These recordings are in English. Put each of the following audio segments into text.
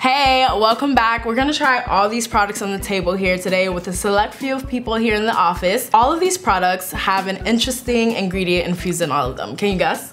Hey, welcome back. We're gonna try all these products on the table here today with a select few of people here in the office. All of these products have an interesting ingredient infused in all of them. Can you guess?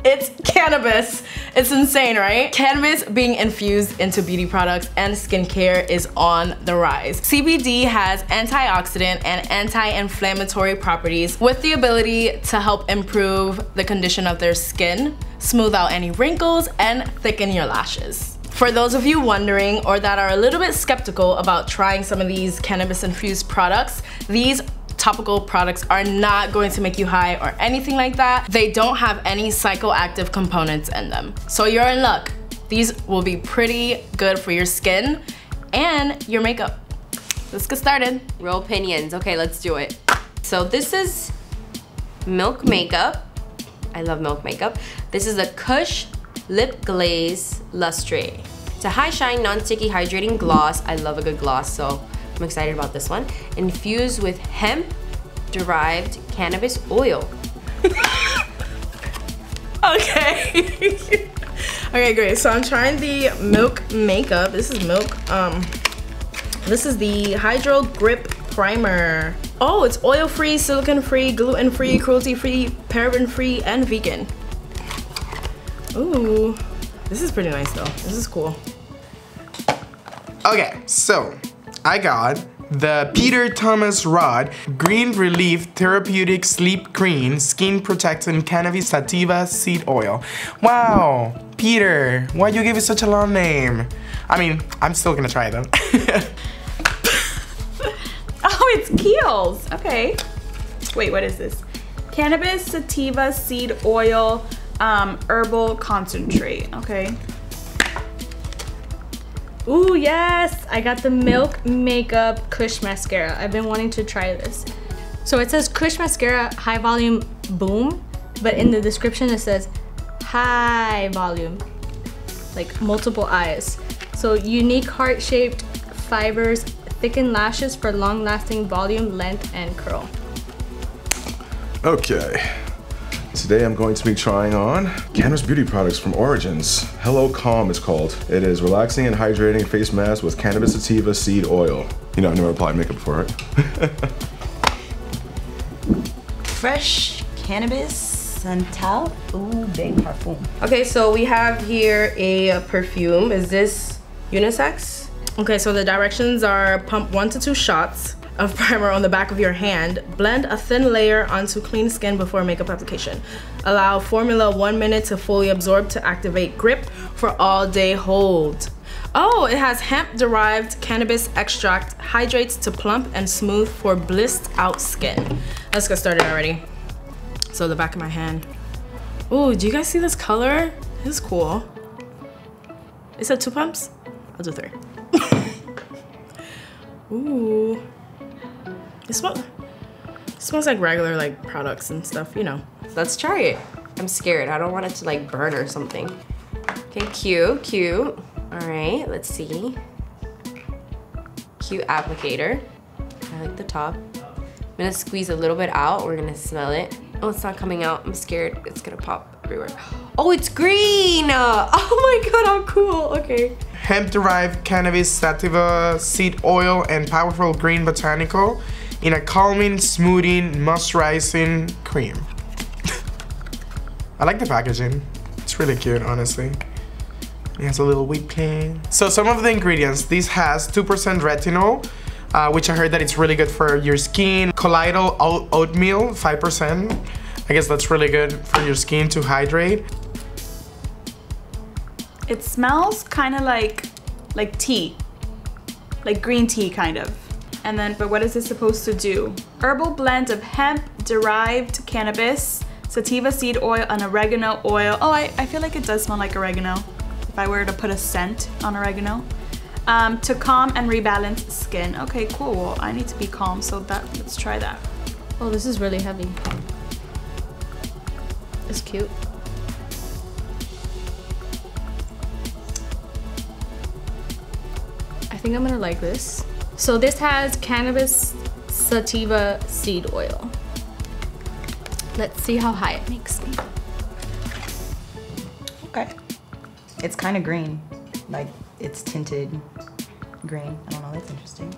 It's cannabis. It's insane, right? Cannabis being infused into beauty products and skincare is on the rise. CBD has antioxidant and anti-inflammatory properties with the ability to help improve the condition of their skin, smooth out any wrinkles, and thicken your lashes. For those of you wondering or that are a little bit skeptical about trying some of these cannabis infused products, these topical products are not going to make you high or anything like that. They don't have any psychoactive components in them. So you're in luck. These will be pretty good for your skin and your makeup. Let's get started. Real opinions. Okay, let's do it. So this is Milk Makeup. I love Milk Makeup. This is a KUSH Lip Glaze Lustre. It's a high shine, non-sticky, hydrating gloss. I love a good gloss, so I'm excited about this one. Infused with hemp-derived cannabis oil. Okay. Okay, great. So I'm trying the Milk Makeup. This is Milk. This is the Hydro Grip Primer. Oh, it's oil-free, silicone-free, gluten-free, cruelty-free, paraben-free, and vegan. Ooh, this is pretty nice though. This is cool. Okay, so I got the Peter Thomas Roth Green Relief Therapeutic Sleep Green Skin Protectant Cannabis Sativa Seed Oil. Wow, Peter, why'd you give it such a long name? I mean, I'm still gonna try them. Oh, it's KIEHL'S. Okay. Wait, what is this? Cannabis Sativa Seed Oil Herbal Concentrate. Okay. Ooh, yes! I got the Milk Makeup KUSH Mascara. I've been wanting to try this. So it says KUSH Mascara High Volume Boom, but in the description it says high volume, like multiple eyes. So unique heart-shaped fibers, thicken lashes for long-lasting volume, length, and curl. Okay. Today I'm going to be trying on cannabis beauty products from Origins. Hello Calm it's called. It is relaxing and hydrating face mask with cannabis sativa seed oil. You know, I've never applied makeup before, right? Fresh Cannabis Santal. Ooh, big Perfume. Okay, so we have here a perfume. Is this unisex? Okay, so the directions are pump 1 to 2 shots of primer on the back of your hand. Blend a thin layer onto clean skin before makeup application. Allow formula 1 minute to fully absorb to activate grip for all day hold. Oh, it has hemp-derived cannabis extract, hydrates to plump and smooth for blissed out skin. Let's get started already. So the back of my hand. Ooh, do you guys see this color? This is cool. It said 2 pumps? I'll do 3. Ooh. It smells like regular like products and stuff, you know. Let's try it. I'm scared. I don't want it to like burn or something. Okay, cute. All right, let's see. Cute applicator. I like the top. I'm gonna squeeze a little bit out. We're gonna smell it. Oh, it's not coming out. I'm scared it's gonna pop everywhere. Oh, it's green. Oh my God, how cool. Okay. Hemp-derived cannabis sativa seed oil and powerful green botanical in a calming, smoothing, moisturizing cream. I like the packaging. It's really cute, honestly. It has a little whipped cream. So some of the ingredients, this has 2% retinol, which I heard that it's really good for your skin. Colloidal oatmeal, 5%. I guess that's really good for your skin to hydrate. It smells kind of like tea, like green tea kind of. And then, but what is this supposed to do? Herbal blend of hemp-derived cannabis, sativa seed oil, and oregano oil. Oh, I feel like it does smell like oregano if I were to put a scent on oregano. To calm and rebalance skin. Okay, cool. Well, I need to be calm, so let's try that. Oh, this is really heavy. It's cute. I think I'm gonna like this. So this has cannabis sativa seed oil. Let's see how high it makes me. Okay. It's kind of green, like it's tinted green. I don't know, that's interesting.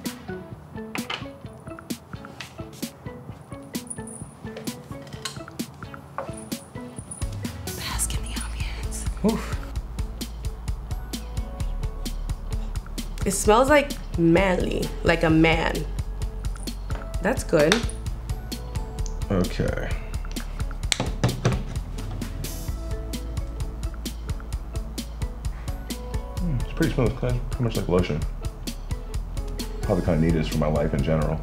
Bask in the ambience. Oof. It smells like manly, like a man. That's good. Okay. It's pretty smooth, pretty much like lotion. Probably kind of need this for my life in general.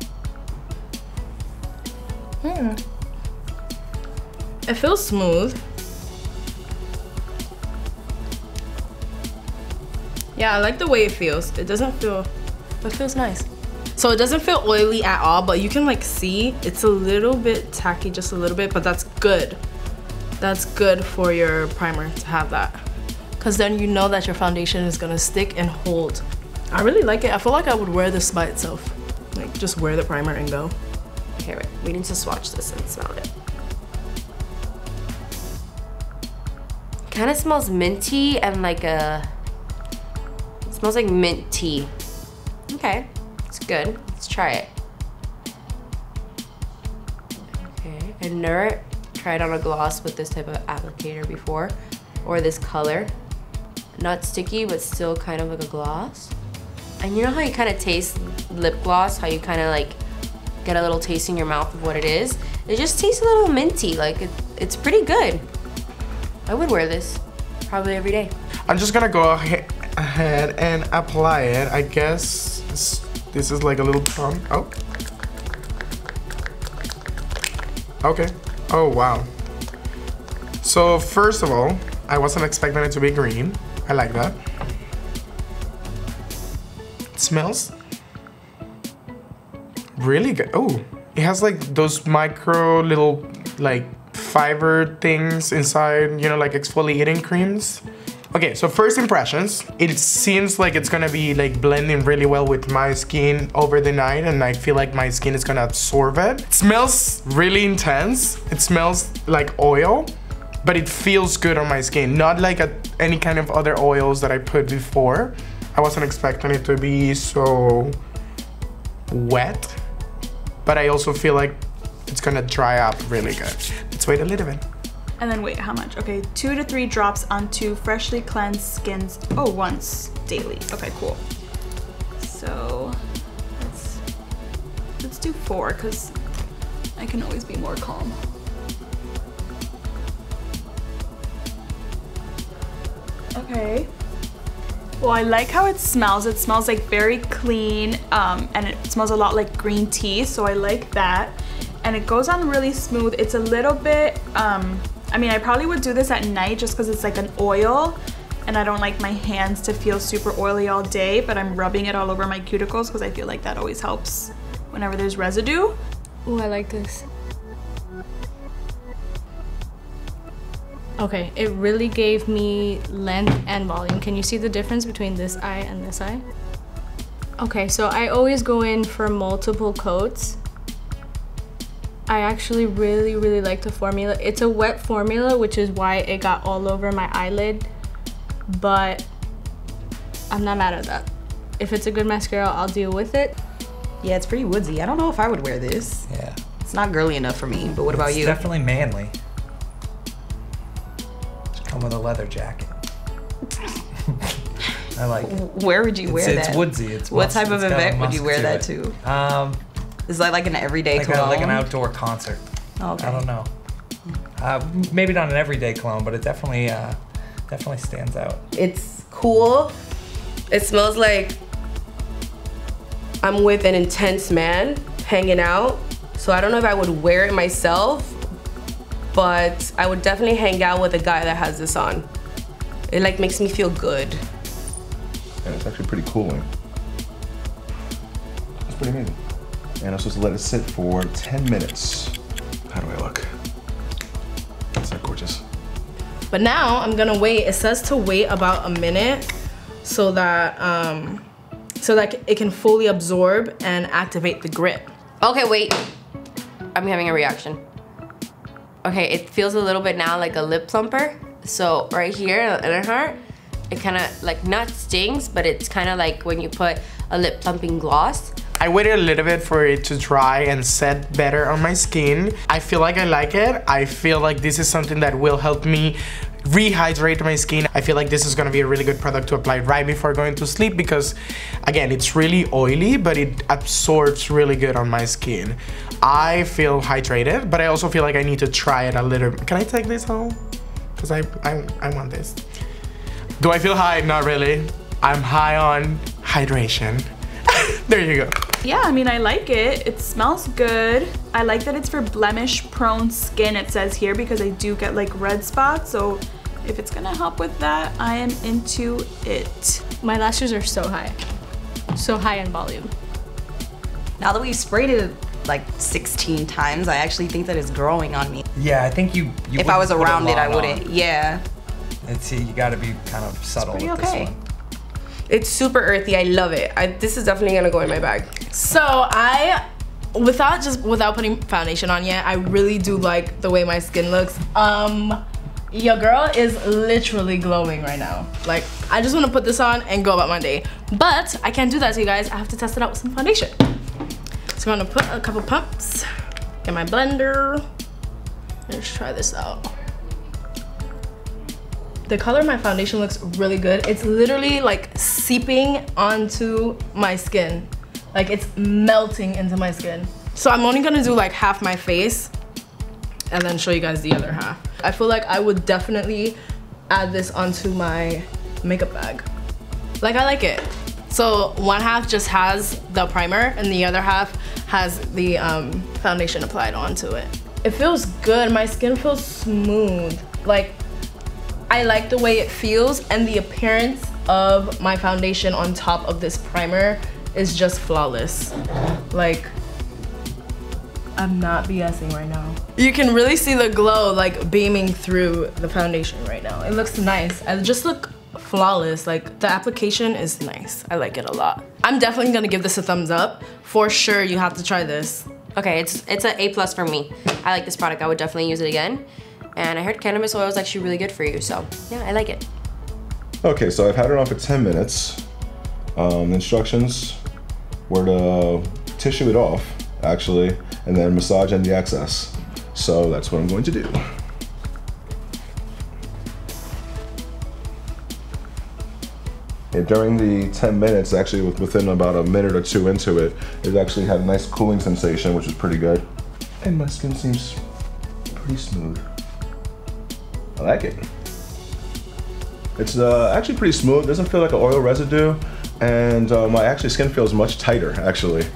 It feels smooth. Yeah, I like the way it feels. It doesn't feel, it feels nice. So it doesn't feel oily at all, but you can like see it's a little bit tacky, just a little bit, but that's good. That's good for your primer to have that. Cause then you know that your foundation is gonna stick and hold. I really like it. I feel like I would wear this by itself. Like just wear the primer and go. Okay, wait, we need to swatch this and smell it. Kind of smells minty and like a, it smells like mint tea. Okay, it's good. Let's try it. Okay, I've never tried on a gloss with this type of applicator before, or this color. Not sticky, but still kind of like a gloss. And you know how you kind of taste lip gloss, how you kind of like get a little taste in your mouth of what it is? It just tastes a little minty, like it's pretty good. I would wear this probably every day. I'm just gonna go ahead and apply it. I guess this is like a little pump. Oh. Okay. Oh, wow. So first of all, I wasn't expecting it to be green. I like that. It smells really good. Oh, it has like those micro little like fiber things inside, you know, like exfoliating creams. Okay, so first impressions, it seems like it's gonna be like blending really well with my skin over the night, and I feel like my skin is gonna absorb it. It smells really intense. It smells like oil, but it feels good on my skin. Not like any kind of other oils that I put before. I wasn't expecting it to be so wet, but I also feel like it's gonna dry up really good. Let's wait a little bit. And then wait, how much? Okay, 2 to 3 drops onto freshly cleansed skins. Oh, once daily. Okay, cool. So let's do 4, because I can always be more calm. Okay. Well, I like how it smells. It smells like very clean, and it smells a lot like green tea, so I like that. And it goes on really smooth. It's a little bit, I mean, I probably would do this at night just because it's like an oil, and I don't like my hands to feel super oily all day, but I'm rubbing it all over my cuticles because I feel like that always helps whenever there's residue. Ooh, I like this. Okay, it really gave me length and volume. Can you see the difference between this eye and this eye? Okay, so I always go in for multiple coats. I actually really like the formula. It's a wet formula, which is why it got all over my eyelid, but I'm not mad at that. If it's a good mascara, I'll deal with it. Yeah, it's pretty woodsy. I don't know if I would wear this. Yeah. It's not girly enough for me, but what about you? It's definitely manly. Should come with a leather jacket. I like it. Where would you wear that? It's woodsy. It's what type of it's got a event would you musk wear that it. to? Is that like an everyday cologne? Like an outdoor concert. Oh, okay. I don't know. Maybe not an everyday cologne, but it definitely stands out. It's cool. It smells like I'm with an intense man hanging out. So I don't know if I would wear it myself, but I would definitely hang out with a guy that has this on. It like makes me feel good. And it's actually pretty cooling. It's pretty amazing. And I'm supposed to let it sit for 10 minutes. How do I look? Is that gorgeous? But now I'm gonna wait. It says to wait about a minute so that it can fully absorb and activate the grip. Okay, wait. I'm having a reaction. Okay, it feels a little bit now like a lip plumper. So right here in the inner heart, it kind of like not stings, but it's kind of like when you put a lip plumping gloss. I waited a little bit for it to dry and set better on my skin. I feel like I like it. I feel like this is something that will help me rehydrate my skin. I feel like this is gonna be a really good product to apply right before going to sleep because, again, it's really oily, but it absorbs really good on my skin. I feel hydrated, but I also feel like I need to try it a little. Can I take this home? Because I want this. Do I feel high? Not really. I'm high on hydration. There you go. Yeah, I mean, I like it. It smells good. I like that it's for blemish prone skin, it says here, because I do get like red spots. So if it's gonna help with that, I am into it. My lashes are so high in volume. Now that we've sprayed it like 16 times, I actually think that it's growing on me. Yeah, I think you If I was wouldn't put a around it, I lot wouldn't. on. Yeah. And see, you gotta be kind of subtle with Pretty this okay. one. It's super earthy. I love it. This is definitely gonna go in my bag. So without putting foundation on yet, I really do like the way my skin looks. Your girl is literally glowing right now. Like, I just wanna put this on and go about my day. But I can't do that to you guys. I have to test it out with some foundation. So I'm gonna put a couple pumps in my blender. Let's try this out. The color of my foundation looks really good. It's literally like seeping onto my skin. Like it's melting into my skin. So I'm only gonna do like half my face and then show you guys the other half. I feel like I would definitely add this onto my makeup bag. Like, I like it. So one half just has the primer and the other half has the foundation applied onto it. It feels good. My skin feels smooth. Like, I like the way it feels, and the appearance of my foundation on top of this primer is just flawless. Like, I'm not BSing right now. You can really see the glow like beaming through the foundation right now. It looks nice. I just look flawless. Like, the application is nice. I like it a lot. I'm definitely gonna give this a thumbs up. For sure, you have to try this. Okay, it's an A+ for me. I like this product. I would definitely use it again. And I heard cannabis oil is actually really good for you, so yeah, I like it. Okay, so I've had it on for 10 minutes. The instructions were to tissue it off, actually, and then massage in the excess. So that's what I'm going to do. And during the 10 minutes, actually within about a minute or two into it, it actually had a nice cooling sensation, which was pretty good. And my skin seems pretty smooth. I like it. It's actually pretty smooth. Doesn't feel like an oil residue, and my actually skin feels much tighter. Actually,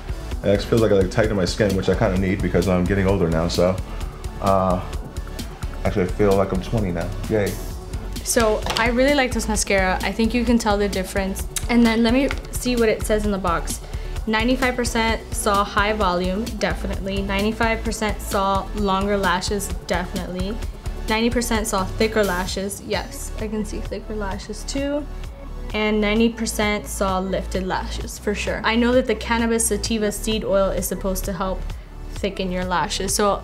it feels like I tighten my skin, which I kind of need because I'm getting older now. So, actually, I feel like I'm 20 now. Yay! So I really like this mascara. I think you can tell the difference. And then let me see what it says in the box. 95% saw high volume, definitely. 95% saw longer lashes, definitely. 90% saw thicker lashes, yes, I can see thicker lashes too. And 90% saw lifted lashes, for sure. I know that the Cannabis Sativa seed oil is supposed to help thicken your lashes. So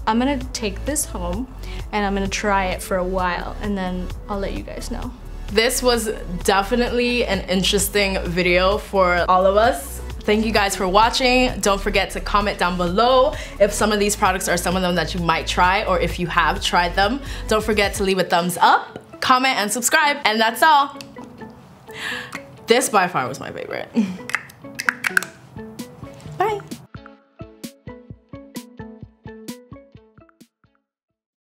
I'm gonna take this home and I'm gonna try it for a while and then I'll let you guys know. This was definitely an interesting video for all of us. Thank you guys for watching. Don't forget to comment down below if some of these products are some of them that you might try, or if you have tried them. Don't forget to leave a thumbs up, comment, and subscribe. And that's all. This by far was my favorite.